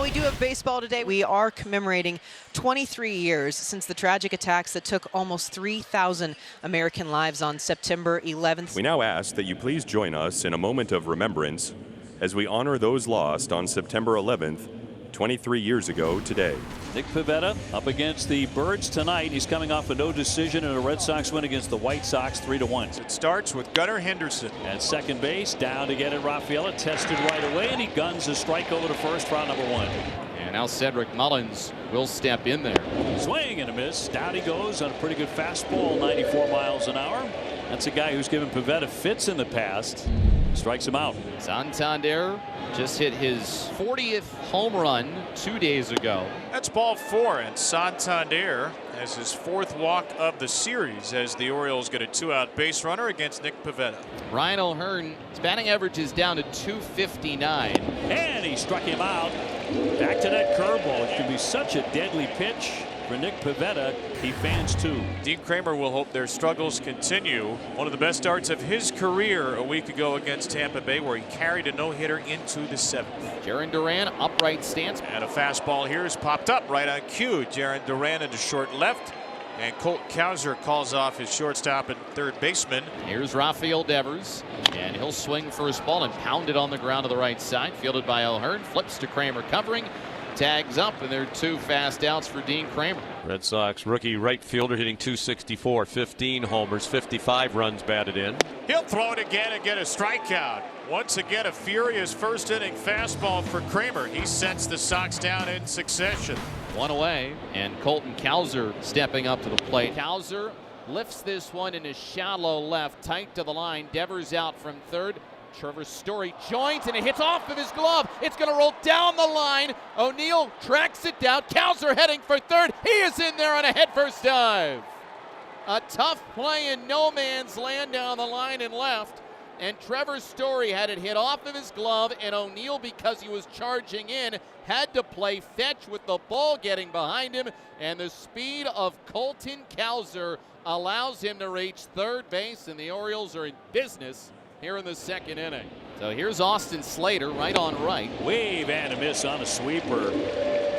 we do have baseball today. We are commemorating 23 years since the tragic attacks that took almost 3,000 American lives on September 11th. We now ask that you please join us in a moment of remembrance as we honor those lost on September 11th, 23 years ago today. Nick Pivetta up against the Birds tonight. He's coming off a no decision in a Red Sox win against the White Sox 3-1. It starts with Gunnar Henderson. At second base, down to get it. Rafaela tested right away, and he guns a strike over to first for out number one. And now Cedric Mullins will step in there. Swing and a miss. Down he goes on a pretty good fastball, 94 miles an hour. That's a guy who's given Pivetta fits in the past. Strikes him out. Santander just hit his 40th home run 2 days ago. That's ball four, and Santander has his fourth walk of the series as the Orioles get a two-out base runner against Nick Pivetta. Ryan O'Hearn, his batting average is down to 259. And he struck him out. Back to that curveball. It can be such a deadly pitch for Nick Pivetta. He fans too. Dean Kramer will hope their struggles continue. One of the best starts of his career a week ago against Tampa Bay, where he carried a no-hitter into the seventh. Jaron Duran, upright stance. And a fastball here is popped up right on cue. Jaron Duran into short left. And Colt Kauser calls off his shortstop and third baseman. Here's Rafael Devers, and he'll swing first ball and pound it on the ground to the right side. Fielded by O'Hearn, flips to Kramer covering. Tags up, and there are two fast outs for Dean Kramer. Red Sox rookie right fielder hitting .264, 15 homers, 55 runs batted in. He'll throw it again and get a strikeout. Once again, a furious first inning fastball for Kramer. He sets the Sox down in succession. One away, and Colton Kauser stepping up to the plate. Kauser lifts this one in his shallow left, tight to the line. Devers out from third. Trevor Story joins, and it hits off of his glove. It's going to roll down the line. O'Neill tracks it down. Kauser heading for third. He is in there on a headfirst dive. A tough play in no man's land down the line and left. And Trevor Story had it hit off of his glove, and O'Neill, because he was charging in, had to play fetch with the ball getting behind him. And the speed of Colton Kauser allows him to reach third base, and the Orioles are in business here in the second inning. So here's Austin Slater right on right. Wave and a miss on a sweeper.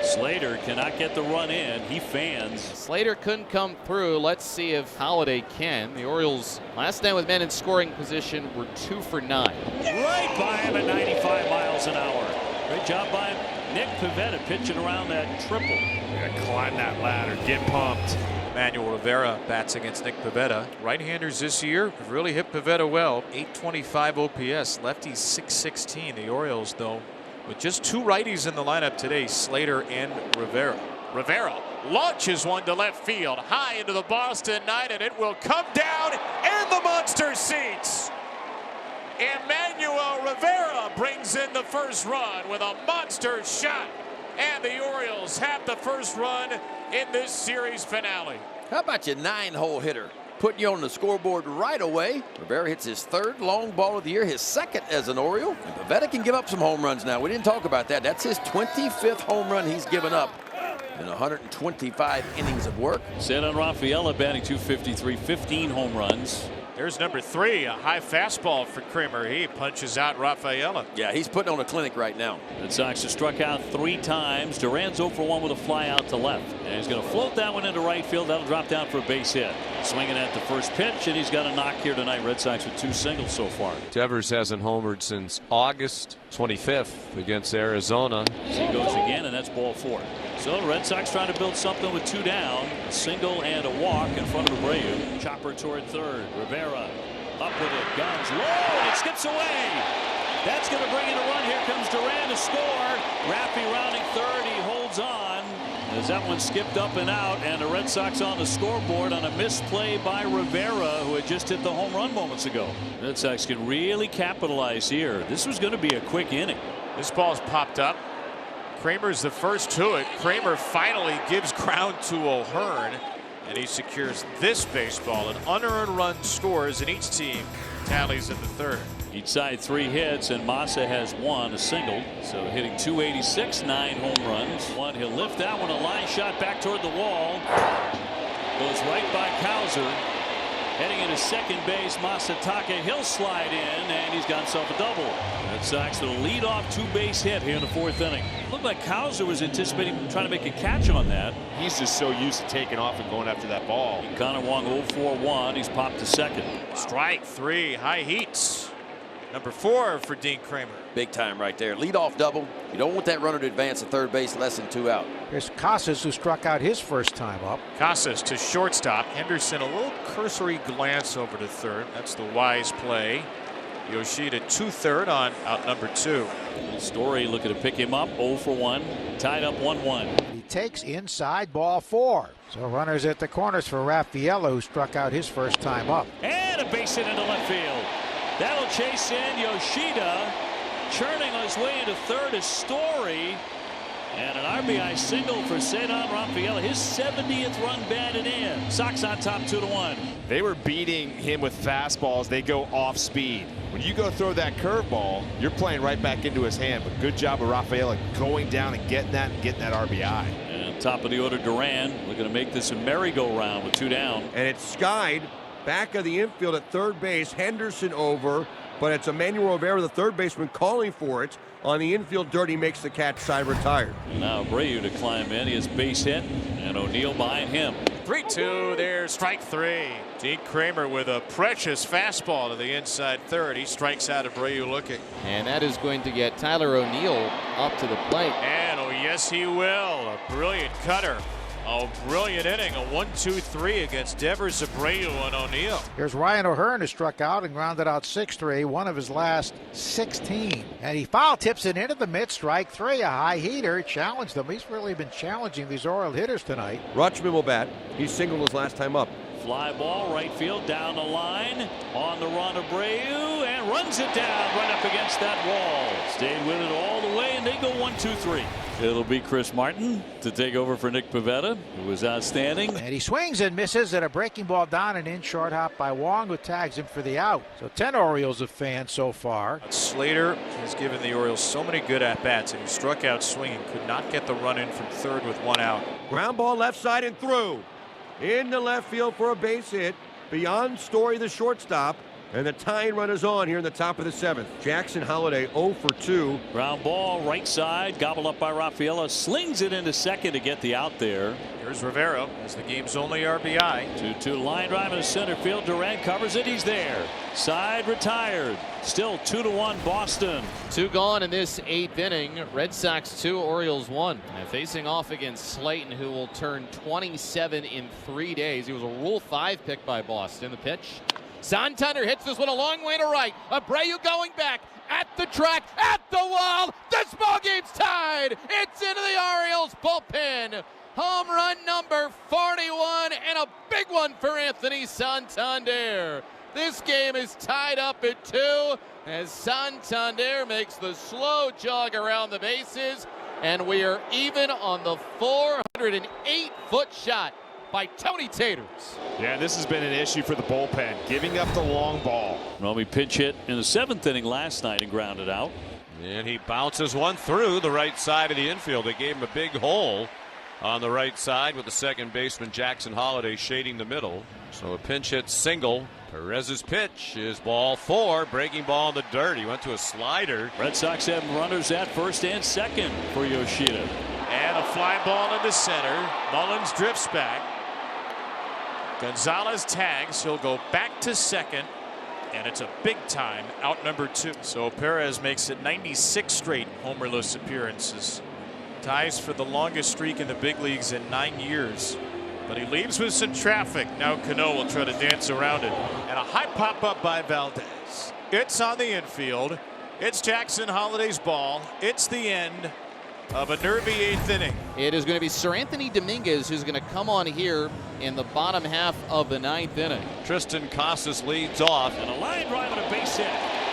Slater cannot get the run in. He fans. Slater couldn't come through. Let's see if Holiday can. The Orioles last night with men in scoring position were 2 for 9. Right by him at 95 miles an hour. Great job by Nick Pivetta pitching around that triple. Gotta climb that ladder, get pumped. Manuel Rivera bats against Nick Pivetta. Right-handers this year have really hit Pivetta well. 825 OPS, lefties 616. The Orioles, though, with just two righties in the lineup today, Slater and Rivera. Rivera launches one to left field, high into the Boston night, and it will come down in the monster seats. Emmanuel Rivera brings in the first run with a monster shot, and the Orioles have the first run in this series finale. How about your 9-hole hitter? Putting you on the scoreboard right away. Rivera hits his third long ball of the year, his second as an Oriole. And Pivetta can give up some home runs now. We didn't talk about that. That's his 25th home run he's given up in 125 innings of work. Set on Rafaela, batting .253, 15 home runs. There's number 3, a high fastball for Kramer. He punches out Rafaela. Yeah, he's putting on a clinic right now. Red Sox have struck out 3 times. Duran's 0 for 1 with a fly out to left. And he's going to float that one into right field. That'll drop down for a base hit. Swinging at the first pitch, and he's got a knock here tonight. Red Sox with 2 singles so far. Devers hasn't homered since August 25th against Arizona. He goes again, and that's ball 4. So the Red Sox trying to build something with 2 down. A single and a walk in front of Abreu. Chopper toward third. Rivera up with it. Guns low, and it skips away. That's going to bring in a run. Here comes Duran to score. Raffy rounding third. He holds on as that one skipped up and out, and the Red Sox on the scoreboard on a misplay by Rivera, who had just hit the home run moments ago. Red Sox can really capitalize here. This was going to be a quick inning. This ball's popped up. Kramer's the first to it. Kramer finally gives ground to O'Hearn, and he secures this baseball. An unearned run scores, and each team tallies in the third. Each side 3 hits, and Massa has 1, a single. So hitting .286, 9 home runs. One, he'll lift that one, a line shot back toward the wall. Goes right by Kauser. Heading into second base, Masataka. He'll slide in, and he's got himself a double. Red Sox with a leadoff two-base hit here in the fourth inning. Looked like Cowser was anticipating trying to make a catch on that. He's just so used to taking off and going after that ball. Connor Wong 0-for-1. He's popped to second. Strike three, high heats. Number 4 for Dean Kramer. Big time right there. Leadoff double. You don't want that runner to advance to third base less than 2 out. Here's Casas, who struck out his first time up. Casas to shortstop. Henderson a little cursory glance over to third. That's the wise play. Yoshida to third on out number 2. Story looking to pick him up. 0-for-1. Tied up 1-1. He takes inside, ball 4. So runners at the corners for Raffaello, who struck out his first time up. And a base hit into left field. That'll chase in Yoshida. Churning on his way into third is Story. And an RBI single for Cedar Rafaela. His 70th run batted in. Sox on top 2-1. They were beating him with fastballs. They go off speed. When you go throw that curveball, you're playing right back into his hand. But good job of Rafaela going down and getting that RBI. And top of the order, Duran looking to make this a merry-go-round with 2 down. And it's skied back of the infield at third base. Henderson over, but it's Emmanuel Rivera, the third baseman, calling for it. On the infield dirt, he makes the catch, side retired. And now Abreu to climb in. He has base hit, and O'Neill behind him. 3-2. There's strike 3. Dean Kramer with a precious fastball to the inside third. He strikes out Abreu looking. And that is going to get Tyler O'Neill up to the plate. And oh yes he will. A brilliant cutter. A brilliant inning. A 1-2-3 against Devers, Abreu, and O'Neill. Here's Ryan O'Hearn, who struck out and grounded out 6-3, one of his last 16. And he foul tips it into the mid, strike 3, a high heater. Challenged them. He's really been challenging these Oriole hitters tonight. Rutschman will bat. He singled his last time up. Fly ball, right field, down the line. On the run, Abreu, and runs it down right up against that wall. Stayed with it all the way, and they go 1-2-3. It'll be Chris Martin to take over for Nick Pivetta, who was outstanding. And he swings and misses at a breaking ball down and in, short hop by Wong, who tags him for the out. So 10 Orioles have fans so far. Slater has given the Orioles so many good at-bats, and he struck out swinging. Could not get the run in from third with 1 out. Ground ball left side and through. Into left field for a base hit. Beyond Story, the shortstop. And the tying run is on here in the top of the 7th. Jackson Holliday 0-for-2. Ground ball, right side, gobbled up by Rafaela. Slings it into second to get the out there. Here's Rivera as the game's only RBI. 2-2 line drive into center field. Durant covers it. He's there. Side retired. Still 2-1 Boston. 2 gone in this 8th inning. Red Sox 2, Orioles 1. And facing off against Slayton, who will turn 27 in 3 days. He was a Rule 5 pick by Boston. The pitch. Santander hits this one a long way to right. Abreu going back at the track, at the wall. This ball game's tied. It's into the Orioles bullpen. Home run number 41 and a big one for Anthony Santander. This game is tied up at 2 as Santander makes the slow jog around the bases, and we are even on the 408-foot shot by Tony Taters. Yeah, this has been an issue for the bullpen, giving up the long ball. Romy pinch hit in the 7th inning last night and grounded out. And he bounces one through the right side of the infield. They gave him a big hole on the right side with the second baseman Jackson Holliday shading the middle. So a pinch hit single. Perez's pitch is ball 4. Breaking ball in the dirt. He went to a slider. Red Sox have runners at first and second for Yoshida. And a fly ball into center. Mullins drifts back. Gonzalez tags. He'll go back to second. And it's a big time out number 2. So Perez makes it 96 straight homerless appearances. Ties for the longest streak in the big leagues in 9 years. But he leaves with some traffic. Now Cano will try to dance around it. And a high pop up by Valdez. It's on the infield. It's Jackson Holliday's ball. It's the end of a nervy 8th inning. It is going to be Sir Anthony Dominguez who's going to come on here in the bottom half of the 9th inning. Tristan Casas leads off. And a line drive and a base hit.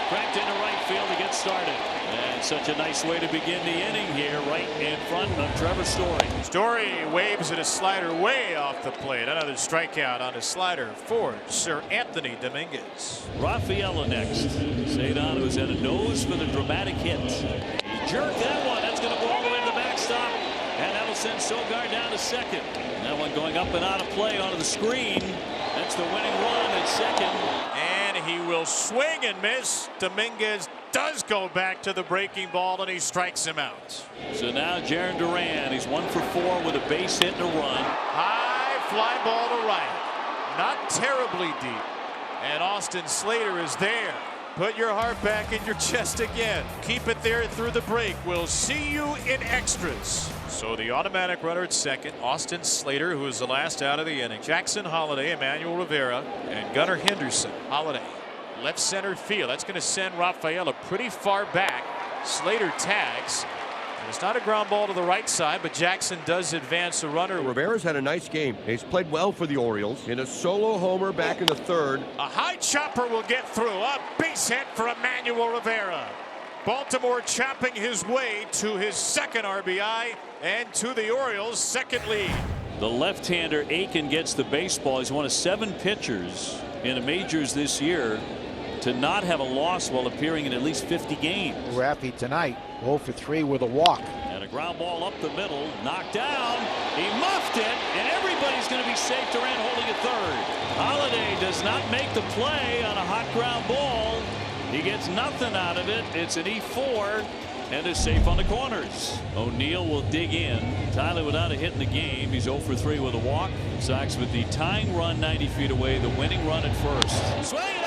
Cracked into right field to get started. And such a nice way to begin the inning here, right in front of Trevor Story. Story waves at a slider way off the plate. Another strikeout on a slider for Sir Anthony Dominguez. Rafaela next. Cedar, who's at a nose for the dramatic hit. He jerked that one. That's going to go all the way to the backstop. And that'll send Sogard down to second. And that one going up and out of play onto the screen. And That's the winning run at second. And he will swing and miss. Dominguez does go back to the breaking ball, and he strikes him out. So now Jarren Duran, he's 1 for 4 with a base hit and a run. High fly ball to right. Not terribly deep. And Austin Slater is there. Put your heart back in your chest again. Keep it there through the break. We'll see you in extras. So the automatic runner at second, Austin Slater, who is the last out of the inning. Jackson Holliday, Emmanuel Rivera, and Gunnar Henderson. Holliday, left center field. That's going to send Rafaela pretty far back. Slater tags. And it's not a ground ball to the right side, but Jackson does advance the runner. Rivera's had a nice game. He's played well for the Orioles. In a solo homer back in the third. A high chopper will get through. A base hit for Emmanuel Rivera. Baltimore chopping his way to his second RBI and to the Orioles' second lead. The left-hander Aiken gets the baseball. He's one of 7 pitchers in the majors this year to not have a loss while appearing in at least 50 games. Raffy tonight 0 for 3 with a walk. And a ground ball up the middle, knocked down. He muffed it, and everybody's going to be safe. Durant holding at third. Holiday does not make the play on a hot ground ball. He gets nothing out of it. It's an E4 and is safe on the corners. O'Neill will dig in. Tyler without a hit in the game. He's 0 for 3 with a walk. Sox with the tying run 90 feet away, the winning run at first. Swing